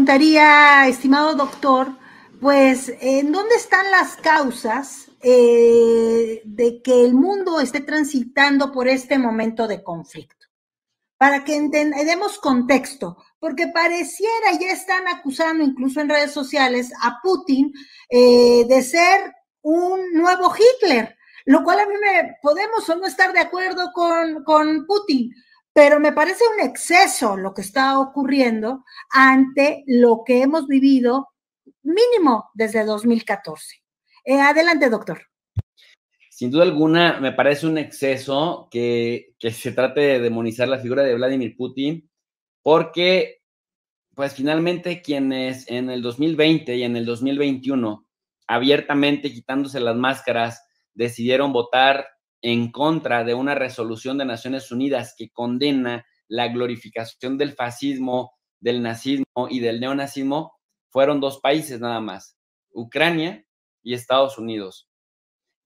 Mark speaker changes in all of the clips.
Speaker 1: preguntaría, estimado doctor, pues, ¿en dónde están las causas de que el mundo esté transitando por este momento de conflicto? Para que demos contexto, porque pareciera, ya están acusando incluso en redes sociales a Putin de ser un nuevo Hitler, lo cual a mí podemos o no estar de acuerdo con Putin, pero me parece un exceso lo que está ocurriendo ante lo que hemos vivido mínimo desde 2014. Adelante, doctor.
Speaker 2: Sin duda alguna, me parece un exceso que se trate de demonizar la figura de Vladimir Putin, porque, pues, finalmente quienes en el 2020 y en el 2021, abiertamente quitándose las máscaras, decidieron votar en contra de una resolución de Naciones Unidas que condena la glorificación del fascismo, del nazismo y del neonazismo, fueron dos países nada más, Ucrania y Estados Unidos.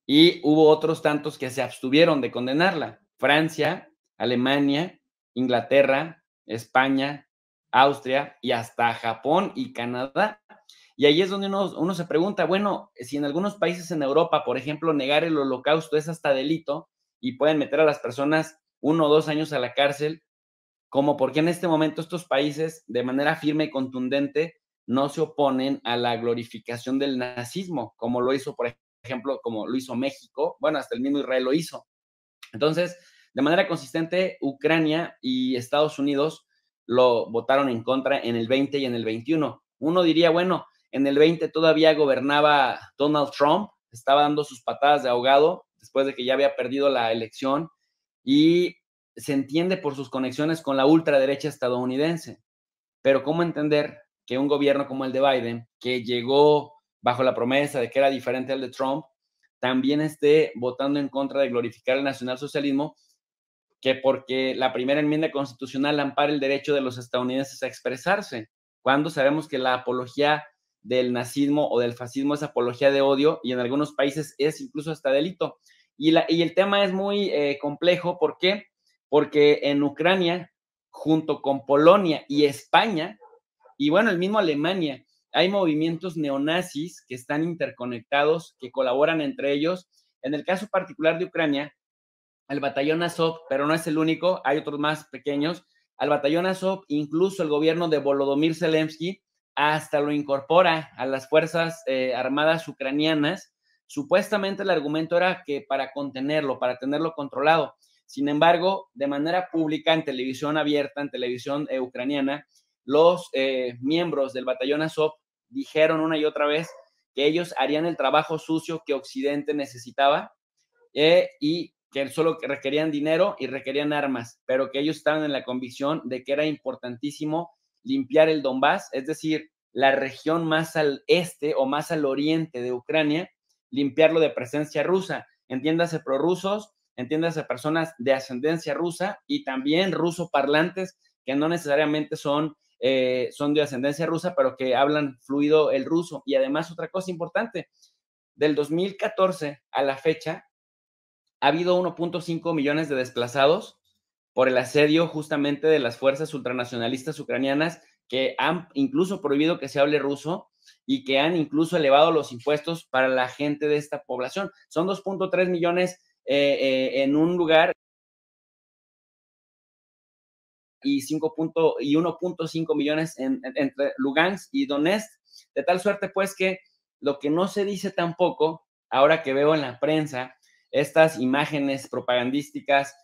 Speaker 2: Y hubo otros tantos que se abstuvieron de condenarla. Francia, Alemania, Inglaterra, España, Austria y hasta Japón y Canadá. Y ahí es donde uno se pregunta, bueno, si en algunos países en Europa, por ejemplo, negar el holocausto es hasta delito y pueden meter a las personas 1 o 2 años a la cárcel, como por qué en este momento estos países de manera firme y contundente no se oponen a la glorificación del nazismo, como lo hizo, por ejemplo, como lo hizo México, bueno, hasta el mismo Israel lo hizo. Entonces, de manera consistente, Ucrania y Estados Unidos lo votaron en contra en el 20 y en el 21. Uno diría, bueno, en el 20 todavía gobernaba Donald Trump, estaba dando sus patadas de ahogado después de que ya había perdido la elección y se entiende por sus conexiones con la ultraderecha estadounidense. Pero ¿cómo entender que un gobierno como el de Biden, que llegó bajo la promesa de que era diferente al de Trump, también esté votando en contra de glorificar el nacionalsocialismo, que porque la primera enmienda constitucional ampara el derecho de los estadounidenses a expresarse, cuando sabemos que la apología del nazismo o del fascismo es apología de odio y en algunos países es incluso hasta delito? Y el tema es muy complejo. ¿Por qué? Porque en Ucrania, junto con Polonia y España, y bueno, el mismo Alemania, hay movimientos neonazis que están interconectados, que colaboran entre ellos. En el caso particular de Ucrania, el batallón Azov, pero no es el único, hay otros más pequeños. Al batallón Azov, incluso el gobierno de Volodymyr Zelensky hasta lo incorpora a las fuerzas armadas ucranianas. Supuestamente el argumento era que para contenerlo, para tenerlo controlado. Sin embargo, de manera pública, en televisión abierta, en televisión ucraniana, los miembros del batallón Azov dijeron una y otra vez que ellos harían el trabajo sucio que Occidente necesitaba y que solo requerían dinero y requerían armas, pero que ellos estaban en la convicción de que era importantísimo limpiar el Donbass, es decir, la región más al este o más al oriente de Ucrania, limpiarlo de presencia rusa, entiéndase prorrusos, entiéndase personas de ascendencia rusa y también ruso parlantes que no necesariamente son de ascendencia rusa, pero que hablan fluido el ruso. Y además, otra cosa importante, del 2014 a la fecha, ha habido 1.5 millones de desplazados por el asedio justamente de las fuerzas ultranacionalistas ucranianas que han incluso prohibido que se hable ruso y que han incluso elevado los impuestos para la gente de esta población. Son 2.3 millones en un lugar y 1.5 millones entre Lugansk y Donetsk, de tal suerte pues que lo que no se dice tampoco, ahora que veo en la prensa estas imágenes propagandísticas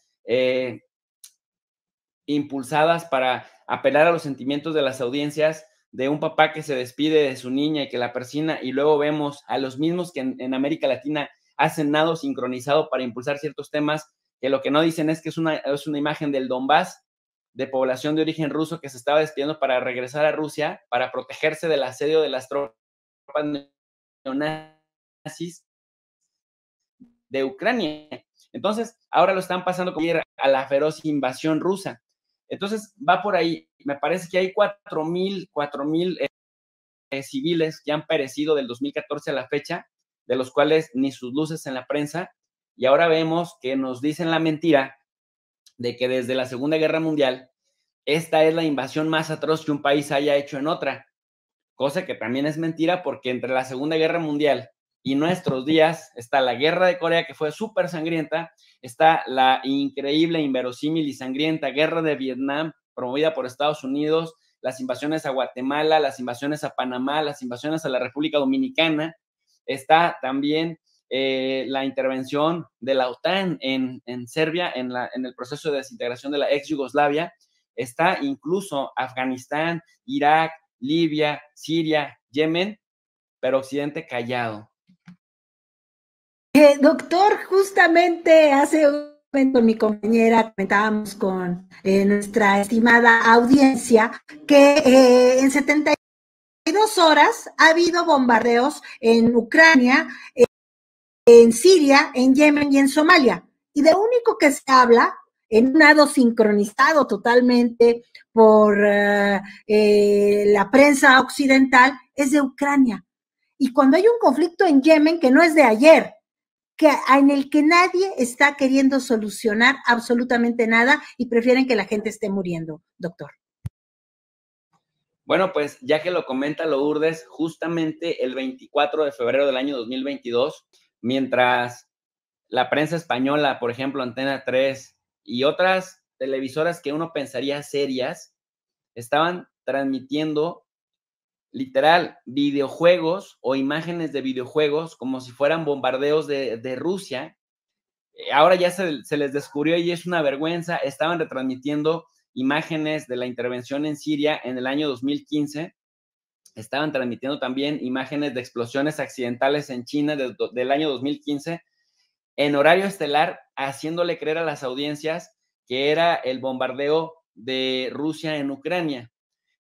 Speaker 2: impulsadas para apelar a los sentimientos de las audiencias, de un papá que se despide de su niña y que la persina, y luego vemos a los mismos que en América Latina hacen nado sincronizado para impulsar ciertos temas, que lo que no dicen es que es una imagen del Donbass, de población de origen ruso que se estaba despidiendo para regresar a Rusia, para protegerse del asedio de las tropas neonazis de Ucrania. Entonces, ahora lo están pasando como a la feroz invasión rusa. Entonces, va por ahí. Me parece que hay 4,000 civiles que han perecido del 2014 a la fecha, de los cuales ni sus luces en la prensa, y ahora vemos que nos dicen la mentira de que desde la Segunda Guerra Mundial esta es la invasión más atroz que un país haya hecho en otra. cosa que también es mentira porque entre la Segunda Guerra Mundial y nuestros días está la Guerra de Corea, que fue súper sangrienta, está la increíble, inverosímil y sangrienta Guerra de Vietnam, promovida por Estados Unidos, las invasiones a Guatemala, las invasiones a Panamá, las invasiones a la República Dominicana, está también la intervención de la OTAN en Serbia, en el proceso de desintegración de la ex Yugoslavia, está incluso Afganistán, Irak, Libia, Siria, Yemen, pero Occidente callado.
Speaker 1: Doctor, justamente hace un momento mi compañera comentábamos con nuestra estimada audiencia que en 72 horas ha habido bombardeos en Ucrania, en Siria, en Yemen y en Somalia. Y de único que se habla, en un lado sincronizado totalmente por la prensa occidental, es de Ucrania. Y cuando hay un conflicto en Yemen que no es de ayer, en el que nadie está queriendo solucionar absolutamente nada y prefieren que la gente esté muriendo, doctor.
Speaker 2: Bueno, pues ya que lo comenta Lourdes, justamente el 24 de febrero del año 2022, mientras la prensa española, por ejemplo, Antena 3 y otras televisoras que uno pensaría serias, estaban transmitiendo literal videojuegos o imágenes de videojuegos como si fueran bombardeos de Rusia. Ahora ya se les descubrió y es una vergüenza. Estaban retransmitiendo imágenes de la intervención en Siria en el año 2015. Estaban transmitiendo también imágenes de explosiones accidentales en China del año 2015 en horario estelar, haciéndole creer a las audiencias que era el bombardeo de Rusia en Ucrania.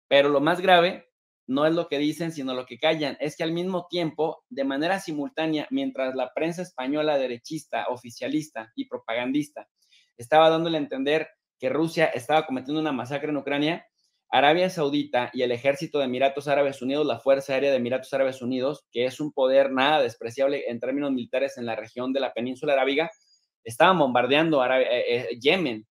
Speaker 2: Pero lo más grave no es lo que dicen, sino lo que callan. Es que al mismo tiempo, de manera simultánea, mientras la prensa española derechista, oficialista y propagandista estaba dándole a entender que Rusia estaba cometiendo una masacre en Ucrania, Arabia Saudita y el ejército de Emiratos Árabes Unidos, la Fuerza Aérea de Emiratos Árabes Unidos, que es un poder nada despreciable en términos militares en la región de la península arábiga, estaban bombardeando Yemen.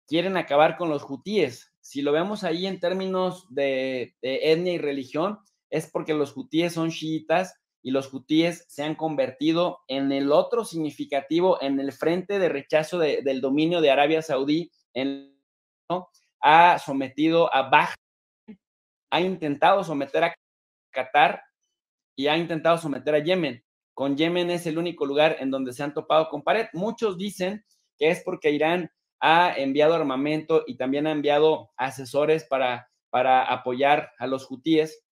Speaker 2: Quieren acabar con los hutíes. Si lo vemos ahí en términos de etnia y religión, es porque los hutíes son chiitas y los hutíes se han convertido en el otro significativo, en el frente de rechazo del dominio de Arabia Saudí, ¿no? Ha sometido a Bahrein, ha intentado someter a Qatar y ha intentado someter a Yemen. Con Yemen es el único lugar en donde se han topado con pared. Muchos dicen que es porque Irán ha enviado armamento y también ha enviado asesores para apoyar a los hutíes,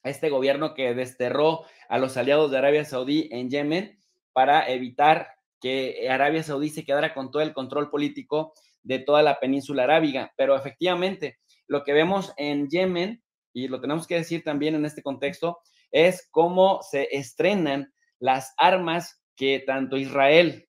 Speaker 2: a este gobierno que desterró a los aliados de Arabia Saudí en Yemen para evitar que Arabia Saudí se quedara con todo el control político de toda la península arábiga. Pero efectivamente, lo que vemos en Yemen, y lo tenemos que decir también en este contexto, es cómo se estrenan las armas que tanto Israel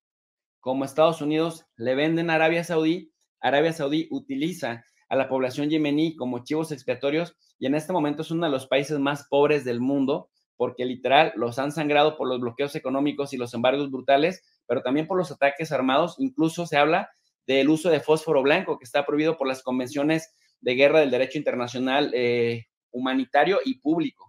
Speaker 2: como Estados Unidos le venden a Arabia Saudí. Arabia Saudí utiliza a la población yemení como chivos expiatorios y en este momento es uno de los países más pobres del mundo porque literal los han sangrado por los bloqueos económicos y los embargos brutales, pero también por los ataques armados. Incluso se habla del uso de fósforo blanco que está prohibido por las convenciones de guerra del derecho internacional humanitario y público.